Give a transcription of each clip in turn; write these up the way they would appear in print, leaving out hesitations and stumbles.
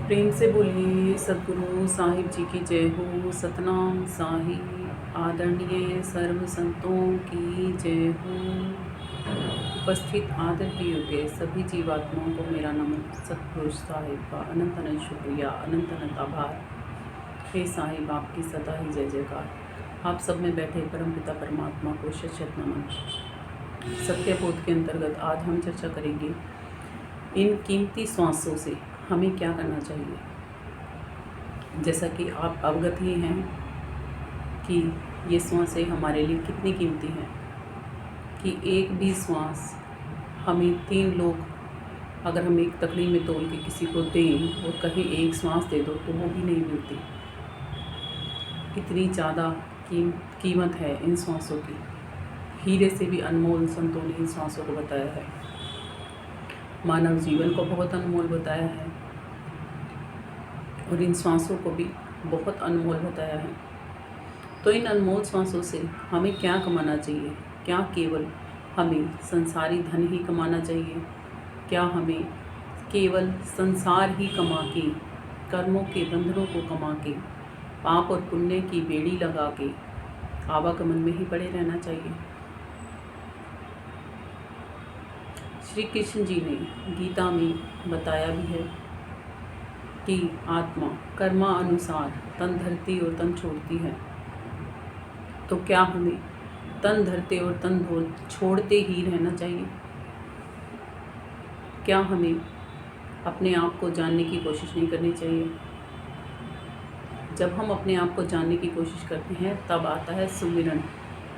प्रेम से बोलिए सद्गुरु साहिब जी की जय हो। सतनाम साहिब। आदरणीय सर्व संतों की जय हो। उपस्थित आदर के योग्य सभी जीवात्माओं को मेरा नमन। सतपुरुष साहिब का अनंत अनंत शुक्रिया, अनंत अनंत आभार। हे साहिब, आपकी सदा ही जय जयकार। आप सब में बैठे परमपिता परमात्मा को शत शत नमन। सत्यबोध के अंतर्गत आज हम चर्चा करेंगे इन कीमती श्वासों से हमें क्या करना चाहिए। जैसा कि आप अवगत ही हैं कि ये श्वासें हमारे लिए कितनी कीमती हैं कि एक भी श्वास हमें 3 लोग अगर हम एक तकड़ी में तोल के किसी को दें और कहें एक श्वास दे दो तो वो भी नहीं मिलती। इतनी ज़्यादा कीमत है इन श्वासों की। हीरे से भी अनमोल संतों ने इन श्वासों को बताया है। मानव जीवन को बहुत अनमोल बताया है और इन श्वासों को भी बहुत अनमोल बताया है। तो इन अनमोल श्वासों से हमें क्या कमाना चाहिए? क्या केवल हमें संसारी धन ही कमाना चाहिए? क्या हमें केवल संसार ही कमा के, कर्मों के बंधनों को कमा के, पाप और पुण्य की बेड़ी लगा के आवागमन में ही पड़े रहना चाहिए? श्री कृष्ण जी ने गीता में बताया भी है कि आत्मा कर्मा अनुसार तन धरती और तन छोड़ती है। तो क्या हमें तन धरते और तन छोड़ते ही रहना चाहिए? क्या हमें अपने आप को जानने की कोशिश नहीं करनी चाहिए? जब हम अपने आप को जानने की कोशिश करते हैं तब आता है सुमिरन।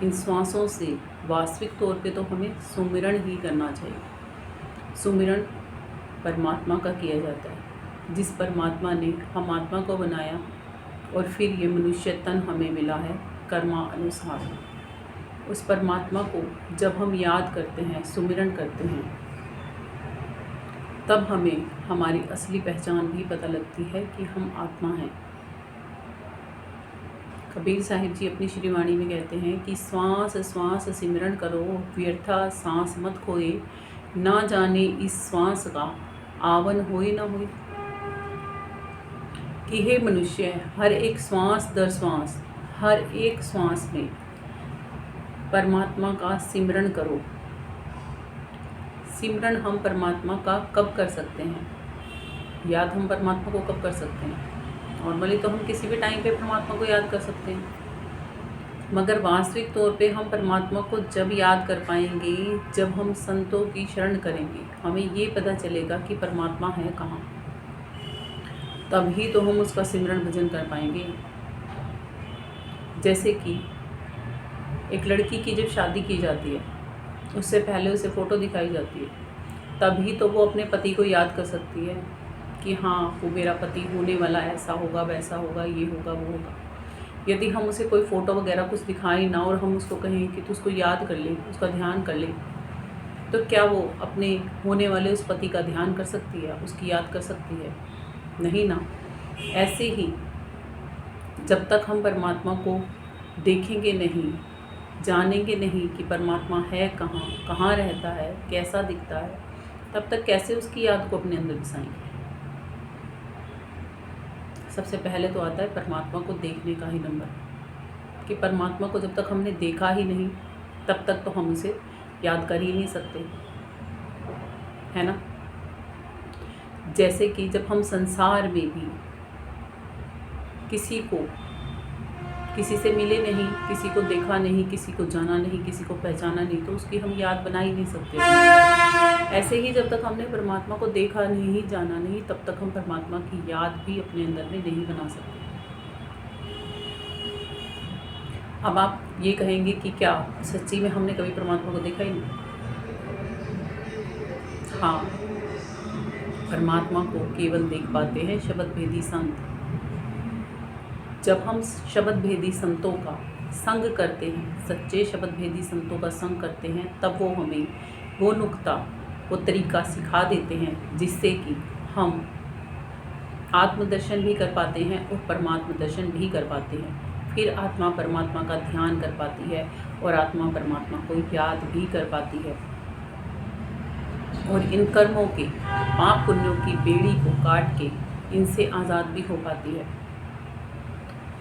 इन श्वासों से वास्तविक तौर पे तो हमें सुमिरन ही करना चाहिए। सुमिरन परमात्मा का किया जाता है, जिस परमात्मा ने हम आत्मा को बनाया और फिर ये मनुष्य तन हमें मिला है कर्मा अनुसार। उस परमात्मा को जब हम याद करते हैं, सुमिरन करते हैं, तब हमें हमारी असली पहचान भी पता लगती है कि हम आत्मा हैं। कबीर साहिब जी अपनी श्रीवाणी में कहते हैं कि श्वास श्वास सिमरन करो, व्यर्था सांस मत खोए, ना जाने इस श्वास का आवन होए ना होए। कि हे मनुष्य, हर एक श्वास दर श्वास, हर एक श्वास में परमात्मा का सिमरन करो। सिमरन हम परमात्मा का कब कर सकते हैं? याद हम परमात्मा को कब कर सकते हैं? नॉर्मली तो हम किसी भी टाइम पे परमात्मा को याद कर सकते हैं, मगर वास्तविक तौर पे हम परमात्मा को जब याद कर पाएंगे जब हम संतों की शरण करेंगे। हमें ये पता चलेगा कि परमात्मा है कहाँ, तभी तो हम उसका सिमरन भजन कर पाएंगे। जैसे कि एक लड़की की जब शादी की जाती है, उससे पहले उसे फ़ोटो दिखाई जाती है, तभी तो वो अपने पति को याद कर सकती है कि हाँ, वो मेरा पति होने वाला, ऐसा होगा, वैसा होगा, ये होगा, वो होगा। यदि हम उसे कोई फ़ोटो वगैरह कुछ दिखाएं ना और हम उसको कहें कि तू उसको याद कर ले, उसका ध्यान कर ले, तो क्या वो अपने होने वाले उस पति का ध्यान कर सकती है, उसकी याद कर सकती है? नहीं ना। ऐसे ही जब तक हम परमात्मा को देखेंगे नहीं, जानेंगे नहीं कि परमात्मा है कहाँ, कहाँ रहता है, कैसा दिखता है, तब तक कैसे उसकी याद को अपने अंदर बसाएंगे? सबसे पहले तो आता है परमात्मा को देखने का ही नंबर, कि परमात्मा को जब तक हमने देखा ही नहीं तब तक तो हम उसे याद कर ही नहीं सकते, है ना। जैसे कि जब हम संसार में भी किसी से मिले नहीं, किसी को देखा नहीं, किसी को जाना नहीं, किसी को पहचाना नहीं, तो उसकी हम याद बना ही नहीं सकते। ऐसे ही जब तक हमने परमात्मा को देखा नहीं, जाना नहीं, तब तक हम परमात्मा की याद भी अपने अंदर में नहीं बना सकते। अब आप ये कहेंगे कि क्या सच्ची में हमने कभी परमात्मा को देखा ही नहीं? हाँ, परमात्मा को केवल देख पाते हैं शब्द भेदी संत। जब हम शब्द भेदी संतों का संग करते हैं, सच्चे शब्द भेदी संतों का संग करते हैं, तब वो हमें वो नुक्ता, वो तरीका सिखा देते हैं जिससे कि हम आत्मदर्शन भी कर पाते हैं और परमात्मा दर्शन भी कर पाते हैं। फिर आत्मा परमात्मा का ध्यान कर पाती है और आत्मा परमात्मा को याद भी कर पाती है। और इन कर्मों के, पाप पुण्यों की बेड़ी को काट के इनसे आज़ाद भी हो पाती है।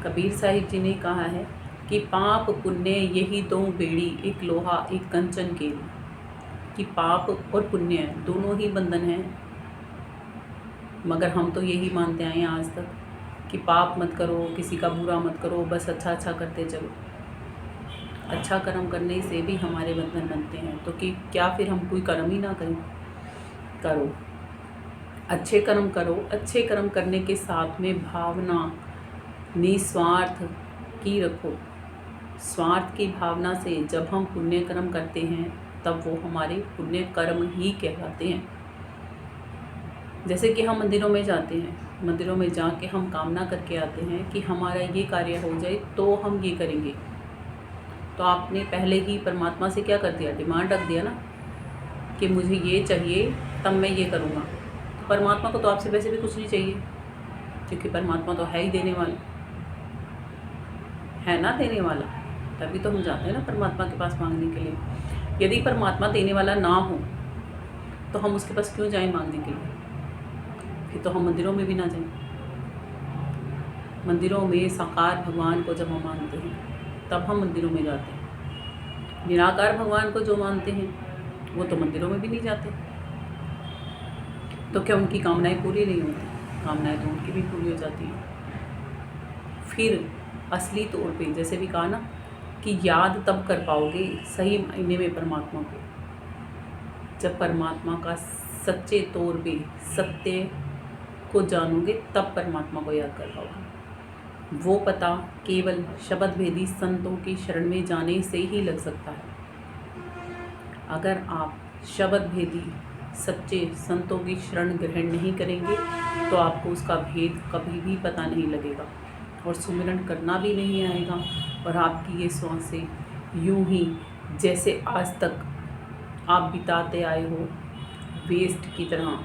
कबीर साहिब जी ने कहा है कि पाप पुण्य यही दो बेड़ी, एक लोहा एक कंचन केरी। कि पाप और पुण्य दोनों ही बंधन हैं, मगर हम तो यही मानते आए हैं आज तक कि पाप मत करो, किसी का बुरा मत करो, बस अच्छा अच्छा करते चलो। अच्छा कर्म करने से भी हमारे बंधन बनते हैं, तो कि क्या फिर हम कोई कर्म ही ना करें? करो, अच्छे कर्म करो। अच्छे कर्म करने के साथ में भावना निस्वार्थ की रखो। स्वार्थ की भावना से जब हम पुण्य कर्म करते हैं तब वो हमारे पुण्य कर्म ही कहलाते हैं। जैसे कि हम मंदिरों में जाते हैं, मंदिरों में जाके हम कामना करके आते हैं कि हमारा ये कार्य हो जाए तो हम ये करेंगे। तो आपने पहले ही परमात्मा से क्या कर दिया? डिमांड रख दिया ना कि मुझे ये चाहिए तब मैं ये करूँगा। परमात्मा को तो आपसे वैसे भी कुछ नहीं चाहिए, क्योंकि परमात्मा तो है ही देने वाला, है ना देने वाला। तभी तो हम जाते हैं ना परमात्मा के पास मांगने के लिए। यदि परमात्मा देने वाला ना हो तो हम उसके पास क्यों जाएं मांगने के लिए? फिर तो हम मंदिरों में भी ना जाएं। मंदिरों में साकार भगवान को जब हम मानते हैं तब हम मंदिरों में जाते हैं। निराकार भगवान को जो मानते हैं वो तो मंदिरों में भी नहीं जाते। तो क्या उनकी कामनाएं पूरी नहीं होती? कामनाएं तो उनकी भी पूरी हो जाती हैं। फिर असली तौर पे जैसे भी कहा ना कि याद तब कर पाओगे सही मायने में परमात्मा को, जब परमात्मा का सच्चे तौर पे सत्य को जानोगे, तब परमात्मा को याद कर पाओगे। वो पता केवल शब्द भेदी संतों की शरण में जाने से ही लग सकता है। अगर आप शब्द भेदी सच्चे संतों की शरण ग्रहण नहीं करेंगे तो आपको उसका भेद कभी भी पता नहीं लगेगा और सुमिरन करना भी नहीं आएगा, और आपकी ये सांसें यूं ही जैसे आज तक आप बिताते आए हो वेस्ट की तरह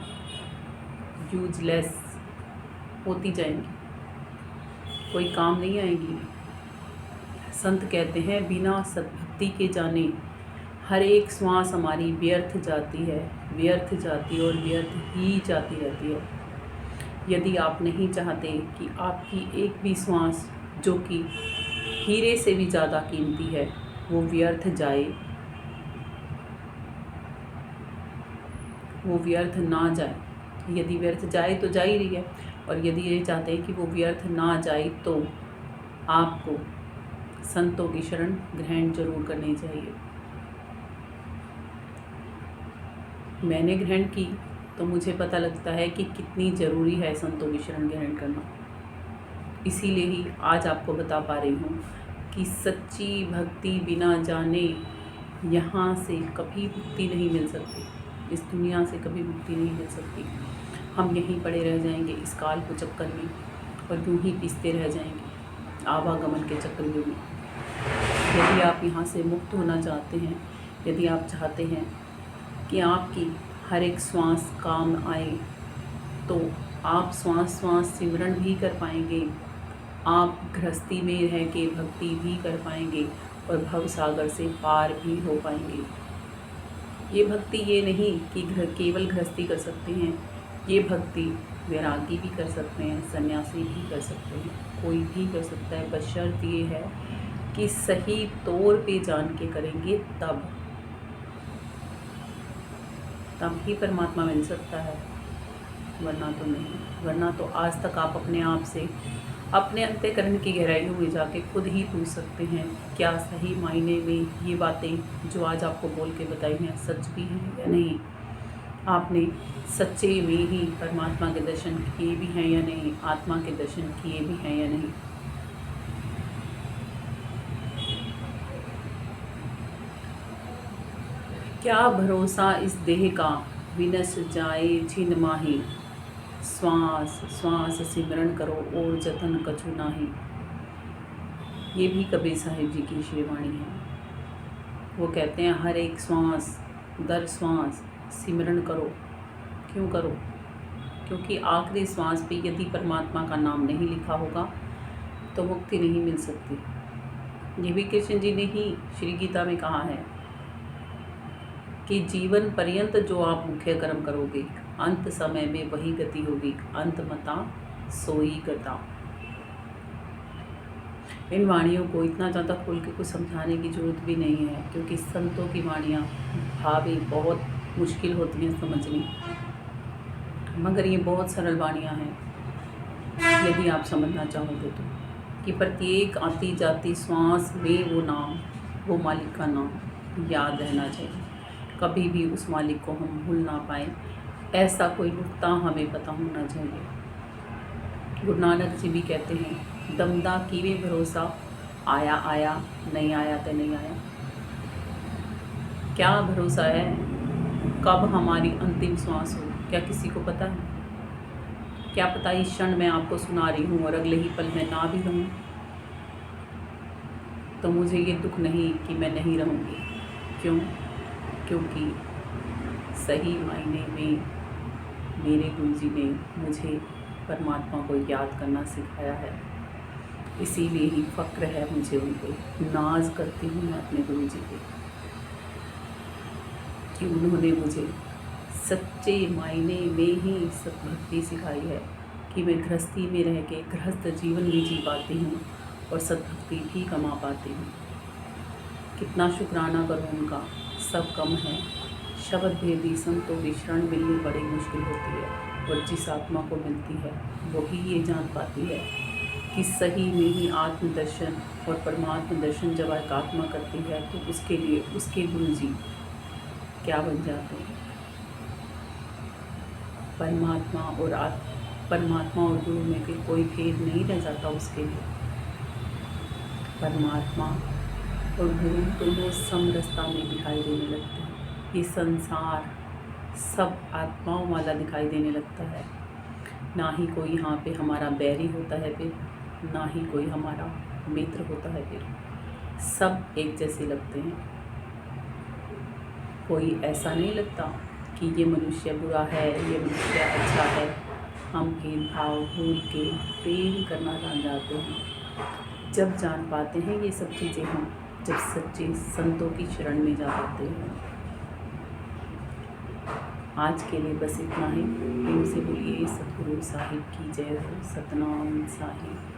यूजलेस होती जाएंगी, कोई काम नहीं आएगी। संत कहते हैं बिना सद्भक्ति के जाने हर एक श्वास हमारी व्यर्थ जाती है, व्यर्थ जाती और व्यर्थ ही जाती रहती है। यदि आप नहीं चाहते कि आपकी एक भी श्वास जो कि हीरे से भी ज़्यादा कीमती है वो व्यर्थ जाए, वो व्यर्थ ना जाए। यदि व्यर्थ जाए तो जा ही रही है, और यदि ये चाहते हैं कि वो व्यर्थ ना जाए तो आपको संतों की शरण ग्रहण जरूर करनी चाहिए। मैंने ग्रहण की तो मुझे पता लगता है कि कितनी ज़रूरी है संतों की शरण ग्रहण करना। इसीलिए ही आज आपको बता पा रही हूँ कि सच्ची भक्ति बिना जाने यहाँ से कभी मुक्ति नहीं मिल सकती, इस दुनिया से कभी मुक्ति नहीं मिल सकती। हम यहीं पड़े रह जाएंगे इस काल को चक्कर में, और यूं ही पीसते रह जाएंगे आवागमन के चक्कर में। यदि आप यहाँ से मुक्त होना चाहते हैं, यदि आप चाहते हैं कि आपकी हर एक श्वास काम आए, तो आप श्वास श्वास सिमरन भी कर पाएंगे, आप गृहस्थी में रह के भक्ति भी कर पाएंगे और भव सागर से पार भी हो पाएंगे। ये भक्ति ये नहीं कि केवल गृहस्थी कर सकते हैं, ये भक्ति वैरागी भी कर सकते हैं, सन्यासी भी कर सकते हैं, कोई भी कर सकता है। बशर्त ये है कि सही तौर पे जान के करेंगे, तब ही परमात्मा मिल सकता है, वरना तो नहीं। वरना तो आज तक आप अपने आप से अपने अंतःकरण की गहराइयों में जाके खुद ही पूछ सकते हैं क्या सही मायने में ये बातें जो आज आपको बोल के बताई हैं सच भी हैं या नहीं। आपने सच्चे में ही परमात्मा के दर्शन किए भी हैं या नहीं, आत्मा के दर्शन किए भी हैं या नहीं। क्या भरोसा इस देह का विनश जाए छिन माही, श्वास श्वास सिमरण करो और जतन कछु नाही। ये भी कबीर साहिब जी की श्रीवाणी है। वो कहते हैं हर एक श्वास दर श्वास सिमरण करो। क्यों करो? क्योंकि आखिरी श्वास पे यदि परमात्मा का नाम नहीं लिखा होगा तो मुक्ति नहीं मिल सकती। ये भी कृष्ण जी ने ही श्री गीता में कहा है कि जीवन पर्यंत जो आप मुख्य कर्म करोगे अंत समय में वही गति होगी, अंत मता सोई गता। इन वाणियों को इतना ज़्यादा खोल के कुछ समझाने की ज़रूरत भी नहीं है, क्योंकि संतों की वाणियाँ भावी बहुत मुश्किल होती हैं समझनी, मगर ये बहुत सरल वाणियाँ हैं यदि आप समझना चाहोगे तो। कि प्रत्येक आती जाती श्वास में वो नाम, वो मालिक का नाम याद रहना चाहिए, कभी भी उस मालिक को हम भूल ना पाए, ऐसा कोई नुक्ता हमें पता होना चाहिए। गुरु नानक जी भी कहते हैं, दमदा कीवे भरोसा, आया आया नहीं आया तो नहीं आया। क्या भरोसा है कब हमारी अंतिम श्वास हो, क्या किसी को पता है? क्या पता इस क्षण मैं आपको सुना रही हूँ और अगले ही पल मैं ना भी रहूँ, तो मुझे ये दुख नहीं कि मैं नहीं रहूँगी। क्यों? क्योंकि सही मायने में मेरे गुरु जी ने मुझे परमात्मा को याद करना सिखाया है, इसीलिए ही फ़क्र है मुझे उन पे, नाज करती हूँ मैं अपने गुरु जी पे कि उन्होंने मुझे सच्चे मायने में ही सद्भक्ति सिखाई है, कि मैं गृहस्थी में रह के गृहस्थ जीवन भी जी पाती हूँ और सद्भक्ति भी कमा पाती हूँ। कितना शुक्राना करूँ उनका, सब कम है। शब्द भेदी संतों की शरण मिलनी बड़ी मुश्किल होती है, और जिस आत्मा को मिलती है वही ये जान पाती है कि सही में ही आत्मदर्शन और परमात्म दर्शन जब एक आत्मा करती है तो उसके लिए उसके गुरु जी क्या बन जाते हैं। परमात्मा और गुरु में भी कोई भेद नहीं रह जाता उसके लिए। परमात्मा और गुरु दोनों समरसता में दिखाई देने लगते हैं। ये संसार सब आत्माओं वाला दिखाई देने लगता है, ना ही कोई यहाँ पे हमारा बैरी होता है फिर, ना ही कोई हमारा मित्र होता है फिर, सब एक जैसे लगते हैं। कोई ऐसा नहीं लगता कि ये मनुष्य बुरा है, ये मनुष्य अच्छा है। हम भेदभाव भूल के प्रेम करना जान जाते हैं जब जान पाते हैं ये सब चीज़ें हम, जब सच्चे संतों की शरण में जा पाते हैं। आज के लिए बस इतना ही। प्रेम से बोलिए सतगुरु साहिब की जय हो। सतनाम साहिब।